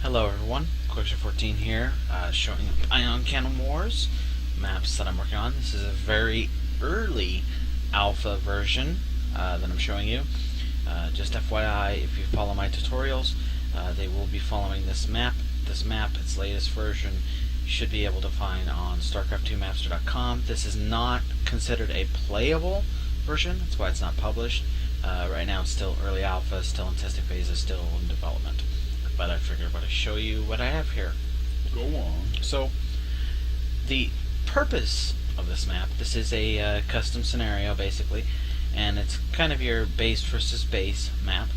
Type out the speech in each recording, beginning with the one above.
Hello everyone, Quickshot14 here, showing Ion Cannon Wars maps that I'm working on. This is a very early alpha version that I'm showing you. Just FYI, if you follow my tutorials, they will be following this map. This map, its latest version, you should be able to find on Starcraft2master.com. This is not considered a playable version, that's why it's not published. Right now it's still early alpha, still in testing phases, still in development. But I figured I'd show you what I have here. Go on. So, the purpose of this map, this is a custom scenario basically, and it's kind of your base versus base map.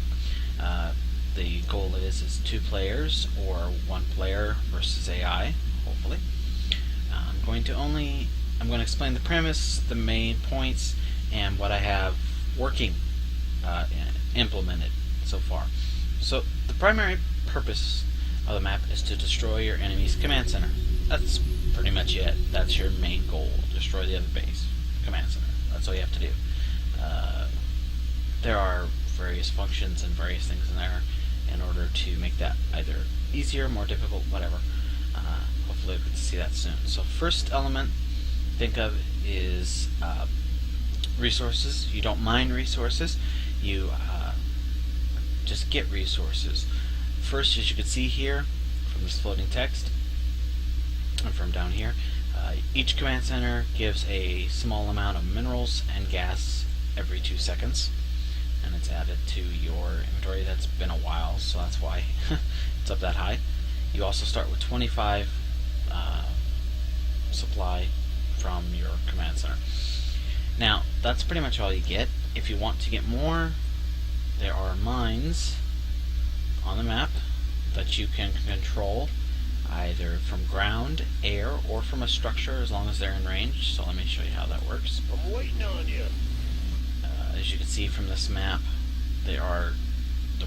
The goal is 2 players or 1 player versus AI, hopefully. I'm going to explain the premise, the main points, and what I have working implemented so far. So the primary purpose of the map is to destroy your enemy's command center. That's pretty much it. That's your main goal. Destroy the other base command center. That's all you have to do. There are various functions and various things in there in order to make that either easier, more difficult, whatever. Hopefully we'll get to see that soon. So first element think of is resources. You don't mine resources. You just get resources. First, as you can see here from this floating text and from down here, each command center gives a small amount of minerals and gas every 2 seconds, and it's added to your inventory. That's been a while, so that's why it's up that high. You also start with 25 supply from your command center. Now, that's pretty much all you get. If you want to get more, there are mines on the map that you can control either from ground, air, or from a structure as long as they're in range. So let me show you how that works. I'm waiting on you. As you can see from this map, they're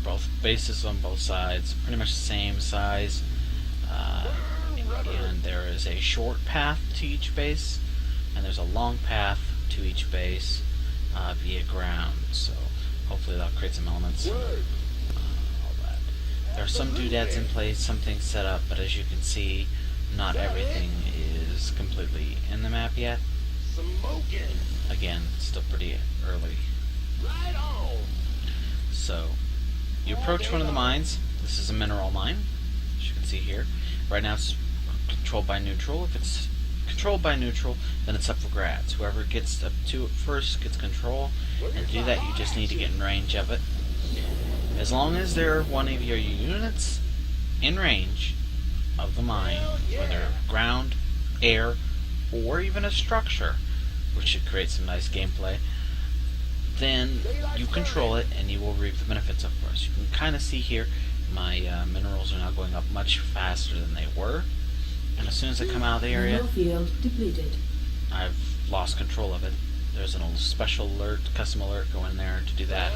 both bases on both sides, pretty much the same size, and there is a short path to each base, and there's a long path to each base via ground. So hopefully that'll create some elements. All that. There are some doodads in place, some things set up, but as you can see, not everything is completely in the map yet. Again, still pretty early. Right on. So, you approach one of the mines. This is a mineral mine, as you can see here. Right now it's controlled by neutral. If it's controlled by neutral, then it's up for grabs. Whoever gets up to it first gets control, and to do that you just need to get in range of it. As long as they're one of your units in range of the mine, whether ground, air, or even a structure, which should create some nice gameplay, then you control it and you will reap the benefits, of course. You can kind of see here my minerals are now going up much faster than they were, and as soon as I come out of the area, I've lost control of it. There's a special alert, custom alert, go in there to do that.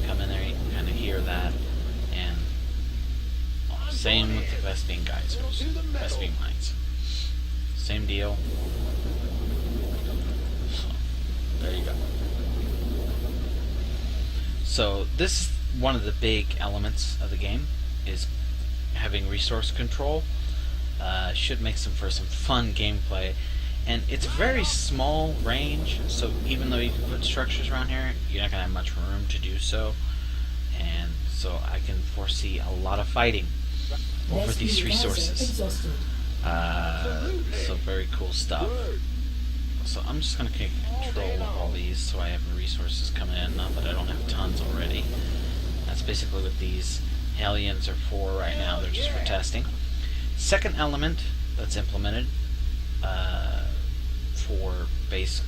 Come in there, you can kind of hear that, and same with the Vespine geysers, Vespine mines. Same deal. So, there you go. So this, one of the big elements of the game, is having resource control. Should make for some fun gameplay, and it's a very small range, so even though you can put structures around here, you're not going to have much room to do so, and so I can foresee a lot of fighting over these resources. So very cool stuff. So I'm just going to take control of all these so I have resources coming in, not that I don't have tons already. That's basically what these aliens are for right now, they're just for testing. Second element that's implemented for base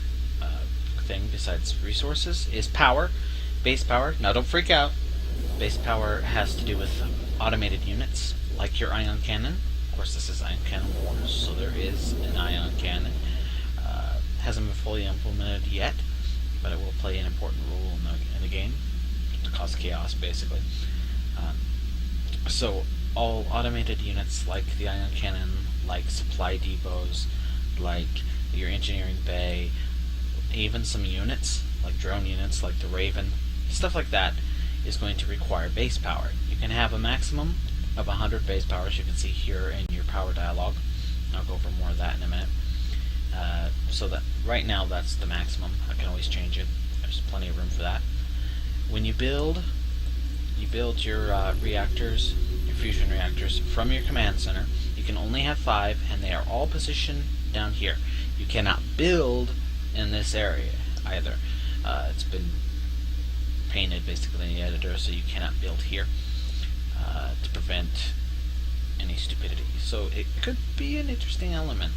thing besides resources is power, base power. Now don't freak out. Base power has to do with automated units like your ion cannon. Of course this is Ion Cannon Wars, so there is an ion cannon. Hasn't been fully implemented yet, but it will play an important role in the game to cause chaos basically. So all automated units like the ion cannon, like supply depots, like your engineering bay, even some units like drone units like the Raven, stuff like that is going to require base power. You can have a maximum of 100 base power, as you can see here in your power dialog. I'll go over more of that in a minute. So that right now that's the maximum. I can always change it. There's plenty of room for that. When you build your reactors, your fusion reactors from your command center. You can only have 5, and they are all positioned down here. You cannot build in this area either. It's been painted basically in the editor, so you cannot build here to prevent any stupidity. So it could be an interesting element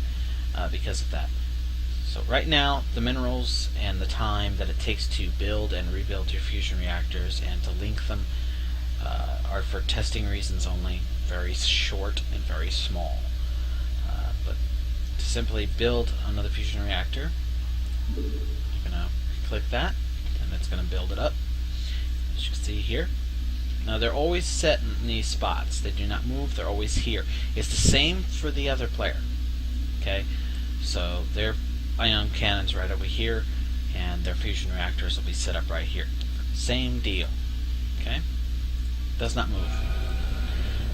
because of that. So right now, the minerals and the time that it takes to build and rebuild your fusion reactors and to link them are for testing reasons only, very short and very small. But to simply build another fusion reactor, you're going to click that, and it's going to build it up, as you can see here. Now they're always set in these spots. They do not move. They're always here. It's the same for the other player. Okay, so their ion cannons right over here, and their fusion reactors will be set up right here. Same deal. Okay, does not move.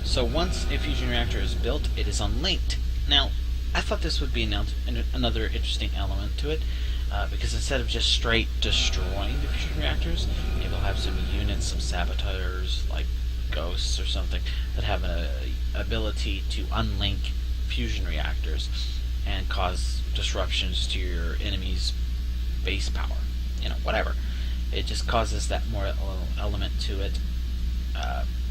So once a fusion reactor is built, it is unlinked. Now, I thought this would be another interesting element to it, because instead of just straight destroying the fusion reactors, maybe they'll have some units, some saboteurs, like ghosts or something, that have an ability to unlink fusion reactors and cause disruptions to your enemy's base power. Whatever. It just causes that more element to it,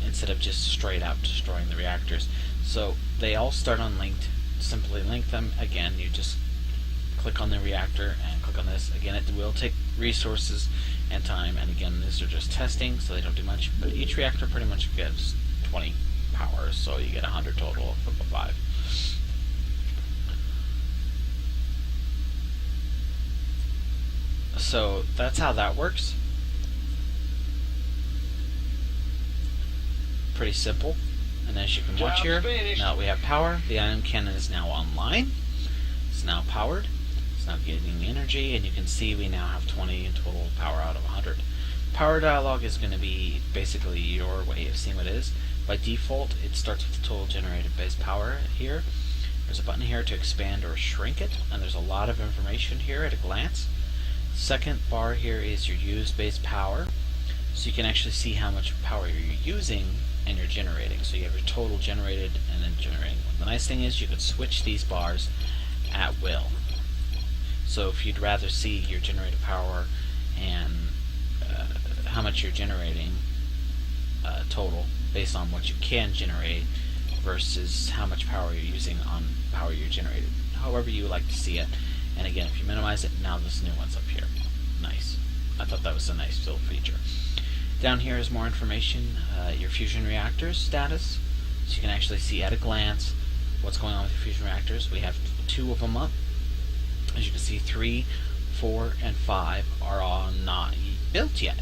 instead of just straight out destroying the reactors. So they all start unlinked. Simply link them. Again, you just click on the reactor and click on this. Again, it will take resources and time, and again, these are just testing, so they don't do much, but each reactor pretty much gives 20 power, so you get 100 total of 5. So that's how that works. Pretty simple. And as you can watch here, now that we have power, the ion cannon is now online. It's now powered. It's now getting energy, and you can see we now have 20 in total power out of 100. Power dialog is going to be basically your way of seeing what it is. By default, it starts with the total generated base power here. There's a button here to expand or shrink it, and there's a lot of information here at a glance. Second bar here is your used base power, so you can actually see how much power you're using and you're generating. So you have your total generated and then generating. The nice thing is you can switch these bars at will. So if you'd rather see your generated power and how much you're generating total based on what you can generate versus how much power you're using on power you're generated, however you would like to see it. And again, if you minimize it, now this new one's up here. Nice. I thought that was a nice little feature. Down here is more information, your fusion reactors status. So you can actually see at a glance what's going on with your fusion reactors. We have 2 of them up. As you can see, 3, 4, and 5 are all not built yet.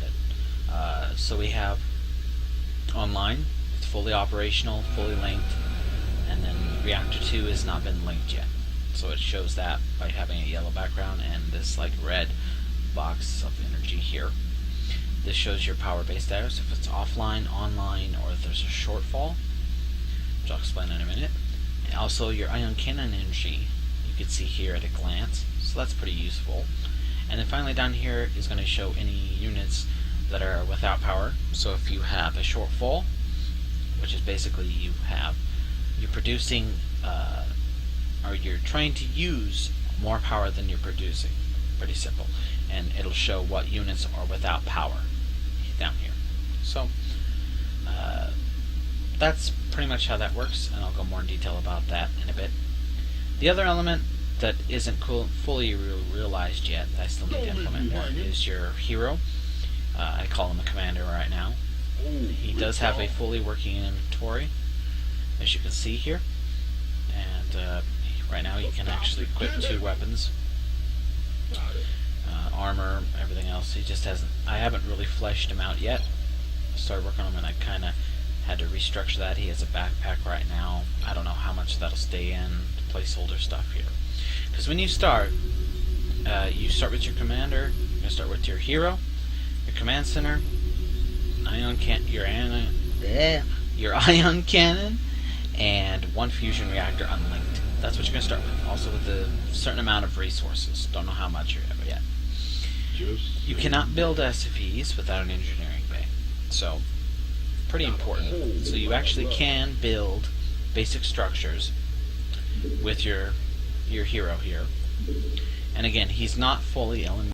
So we have online, it's fully operational, fully linked, and then reactor 2 has not been linked yet. So it shows that by having a yellow background and this like red box of energy here. This shows your power base status, if it's offline, online, or if there's a shortfall, which I'll explain in a minute. And also your ion cannon energy, you can see here at a glance, so that's pretty useful. And then finally down here is going to show any units that are without power. So if you have a shortfall, which is basically you're producing or you're trying to use more power than you're producing. Pretty simple. And it'll show what units are without power down here. So that's pretty much how that works, and I'll go more in detail about that in a bit. The other element that isn't fully realized yet, that I still need to implement more, is your hero. I call him a commander right now. He does have a fully working inventory, as you can see here. And right now you can actually equip 2 weapons. Armor, everything else. He just hasn't. I haven't really fleshed him out yet. I started working on him, and I kind of had to restructure that. He has a backpack right now. I don't know how much that'll stay in. Placeholder stuff here. Because when you start with your commander. You're going to start with your hero, your command center, your ion cannon, and 1 fusion reactor unlinked. That's what you're going to start with. Also with a certain amount of resources. Don't know how much you have yet. You cannot build SFEs without an engineering bay. So, pretty important. So you actually can build basic structures with your hero here. And again, he's not fully eliminated.